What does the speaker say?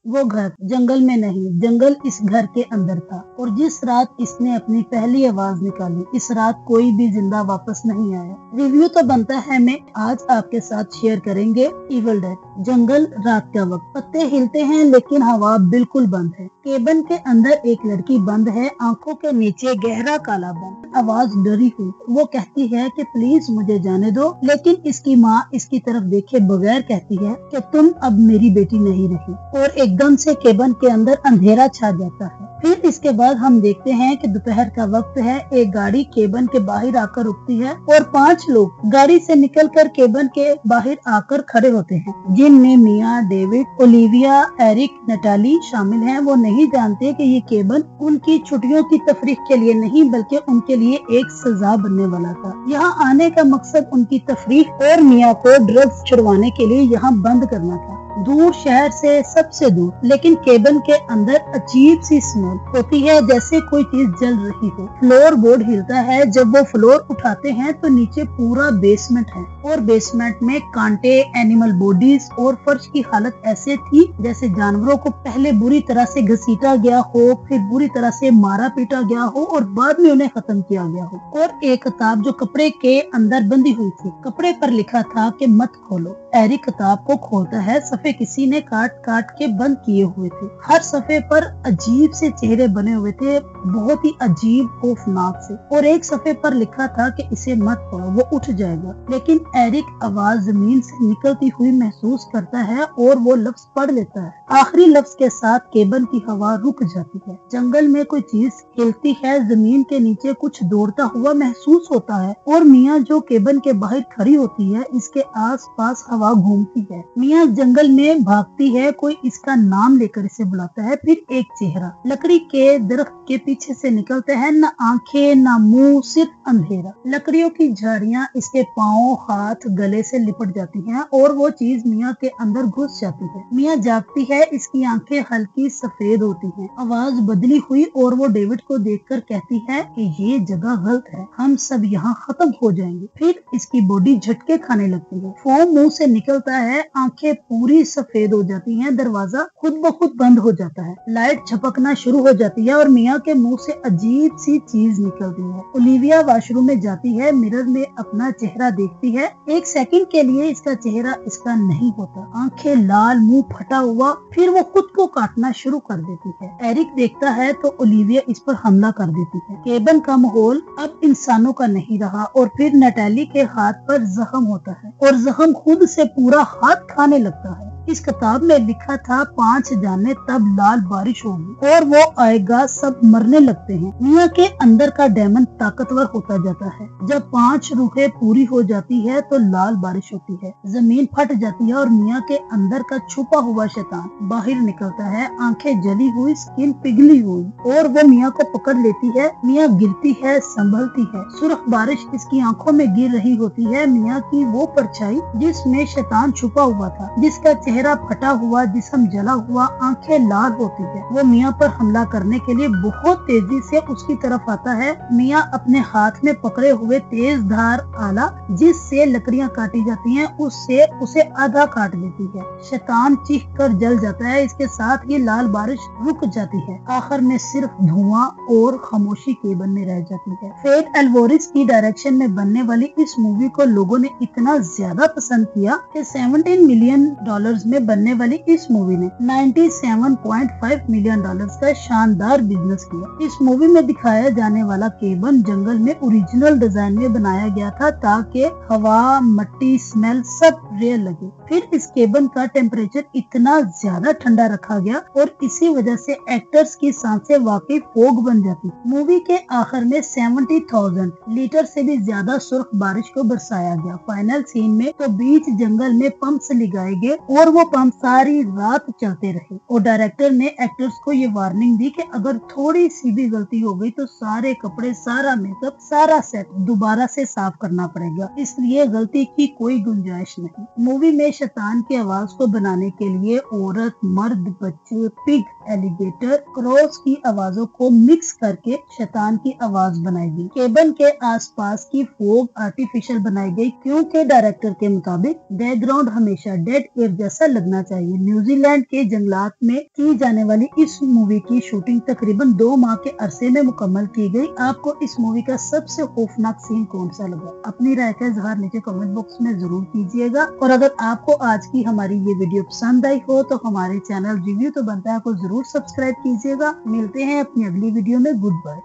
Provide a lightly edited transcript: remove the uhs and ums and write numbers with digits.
वो घर जंगल में नहीं, जंगल इस घर के अंदर था। और जिस रात इसने अपनी पहली आवाज निकाली, इस रात कोई भी जिंदा वापस नहीं आया। रिव्यू तो बनता है, मैं आज आपके साथ शेयर करेंगे इविल डेड। जंगल, रात का वक्त, पत्ते हिलते हैं लेकिन हवा बिल्कुल बंद है। केबन के अंदर एक लड़की बंद है, आंखों के नीचे गहरा काला बंद। आवाज डरी हुई, वो कहती है कि प्लीज मुझे जाने दो, लेकिन इसकी माँ इसकी तरफ देखे बगैर कहती है कि तुम अब मेरी बेटी नहीं रही। और एकदम से केबन के अंदर अंधेरा छा जाता है। फिर इसके बाद हम देखते हैं कि दोपहर का वक्त है। एक गाड़ी केबन के बाहर आकर रुकती है और 5 लोग गाड़ी से निकलकर केबन के बाहर आकर खड़े होते हैं, जिनमें मिया, डेविड, ओलिविया, एरिक, नटाली शामिल हैं। वो नहीं जानते कि ये केबन उनकी छुट्टियों की तफरीक के लिए नहीं, बल्कि उनके लिए एक सजा बनने वाला था। यहाँ आने का मकसद उनकी तफरीक और मिया को ड्रग्स छुड़वाने के लिए यहाँ बंद करना था, दूर, शहर से सबसे दूर। लेकिन केबन के अंदर अजीब सी स्मेल होती है, जैसे कोई चीज जल रही हो। फ्लोर बोर्ड हिलता है। जब वो फ्लोर उठाते हैं तो नीचे पूरा बेसमेंट है और बेसमेंट में कांटे, एनिमल बॉडीज और फर्श की हालत ऐसे थी जैसे जानवरों को पहले बुरी तरह से घसीटा गया हो, फिर बुरी तरह से मारा पीटा गया हो और बाद में उन्हें खत्म किया गया हो। और एक किताब जो कपड़े के अंदर बंधी हुई थी, कपड़े पर लिखा था कि मत खोलो। एरिक किताब को खोलता है। सफ़े किसी ने काट काट के बंद किए हुए थे। हर सफ़े पर अजीब से चेहरे बने हुए थे, बहुत ही अजीब, खौफनाक से। और एक सफ़े पर लिखा था कि इसे मत पढ़ो, वो उठ जाएगा। लेकिन एरिक आवाज जमीन से निकलती हुई महसूस करता है और वो लफ्ज पढ़ लेता है। आखिरी लफ्ज के साथ केबन की हवा रुक जाती है। जंगल में कोई चीज हिलती है, जमीन के नीचे कुछ दौड़ता हुआ महसूस होता है और मिया जो केबन के बाहर खड़ी होती है, इसके आस पास हवा घूमती है। मिया जंगल में भागती है, कोई इसका नाम लेकर इसे बुलाता है। फिर एक चेहरा लकड़ी के दरख्त के पीछे से निकलता है, न आंखें न मुंह, सिर्फ अंधेरा। लकड़ियों की झाड़ियां इसके पाँव, हाथ, गले से लिपट जाती हैं और वो चीज मिया के अंदर घुस जाती है। मिया जागती है, इसकी आंखें हल्की सफेद होती हैं। आवाज बदली हुई और वो डेविड को देखकर कहती है कि ये जगह गलत है, हम सब यहाँ खत्म हो जाएंगे। फिर इसकी बॉडी झटके खाने लगती है, फोम मुंह से निकलता है, आंखें पूरी सफेद हो जाती हैं, दरवाजा खुद ब खुद बंद हो जाता है, लाइट झपकना शुरू हो जाती है और मिया के मुंह से अजीब सी चीज निकलती है। ओलिविया वॉशरूम में जाती है, मिरर में अपना चेहरा देखती है। एक सेकंड के लिए इसका चेहरा इसका नहीं होता, आंखें लाल, मुंह फटा हुआ। फिर वो खुद को काटना शुरू कर देती है। एरिक देखता है तो ओलिविया इस पर हमला कर देती है। केबन का माहौल अब इंसानों का नहीं रहा और फिर नटाली के हाथ पर जख्म होता है और जख्म खुद से पूरा हाथ खाने लगता है। इस किताब में लिखा था 5 जाने तब लाल बारिश होगी और वो आएगा, सब मरने लगते हैं। मिया के अंदर का डेमन ताकतवर होता जाता है। जब 5 रूहें पूरी हो जाती है तो लाल बारिश होती है, जमीन फट जाती है और मिया के अंदर का छुपा हुआ शैतान बाहर निकलता है। आंखें जली हुई, स्किन पिघली हुई और वो मिया को पकड़ लेती है। मिया गिरती है, संभलती है। सुर्ख बारिश इसकी आंखों में गिर रही होती है। मिया की वो परछाई जिसमें शैतान छुपा हुआ था, जिसका चेहरा फटा हुआ, जिस्म जला हुआ, आंखें लाल होती है। वो मिया पर हमला करने के लिए बहुत तेजी से उसकी तरफ आता है। मिया अपने हाथ में पकड़े हुए तेज धार आला जिससे लकड़ियां काटी जाती हैं, उससे उसे आधा काट देती है। शैतान चीख कर जल जाता है, इसके साथ ही लाल बारिश रुक जाती है। आखिर में सिर्फ धुआं और खामोशी केबन में रह जाती है। फेट एल्वोरिस की डायरेक्शन में बनने वाली इस मूवी को लोगों ने इतना ज्यादा पसंद किया कि $17 मिलियन में बनने वाली इस मूवी ने $97.5 मिलियन का शानदार बिजनेस किया। इस मूवी में दिखाया जाने वाला केबन जंगल में ओरिजिनल डिजाइन में बनाया गया था ताकि हवा, मट्टी, स्मेल सब रियल लगे। फिर इस केबन का टेम्परेचर इतना ज्यादा ठंडा रखा गया और इसी वजह से एक्टर्स की सांसें वाकई फोग बन जाती। मूवी के आखिर में 70,000 लीटर से भी ज्यादा सुर्ख बारिश को बरसाया गया। फाइनल सीन में तो बीच जंगल में पंप्स लगाए गए और वो पंप सारी रात चलते रहे। और डायरेक्टर ने एक्टर्स को ये वार्निंग दी कि अगर थोड़ी सी भी गलती हो गई तो सारे कपड़े, सारा मेकअप, सारा सेट दोबारा से साफ करना पड़ेगा, इसलिए गलती की कोई गुंजाइश नहीं। मूवी में शैतान की आवाज को बनाने के लिए औरत, मर्द, बच्चे, पिग, एलिगेटर, क्रॉस की आवाजों को मिक्स करके शैतान की आवाज बनाई गई। केबन के आसपास की फोग आर्टिफिशियल बनाई गई क्योंकि डायरेक्टर के मुताबिक बैकग्राउंड हमेशा डेड एयर जैसा ऐसा लगना चाहिए। न्यूजीलैंड के जंगलात में की जाने वाली इस मूवी की शूटिंग तकरीबन 2 माह के अरसे में मुकम्मल की गई। आपको इस मूवी का सबसे खौफनाक सीन कौन सा लगा? अपनी राय का इजहार नीचे कमेंट बॉक्स में जरूर कीजिएगा। और अगर आपको आज की हमारी ये वीडियो पसंद आई हो तो हमारे चैनल रिव्यू तो बनता है को जरूर सब्सक्राइब कीजिएगा। मिलते हैं अपनी अगली वीडियो में। Good bye.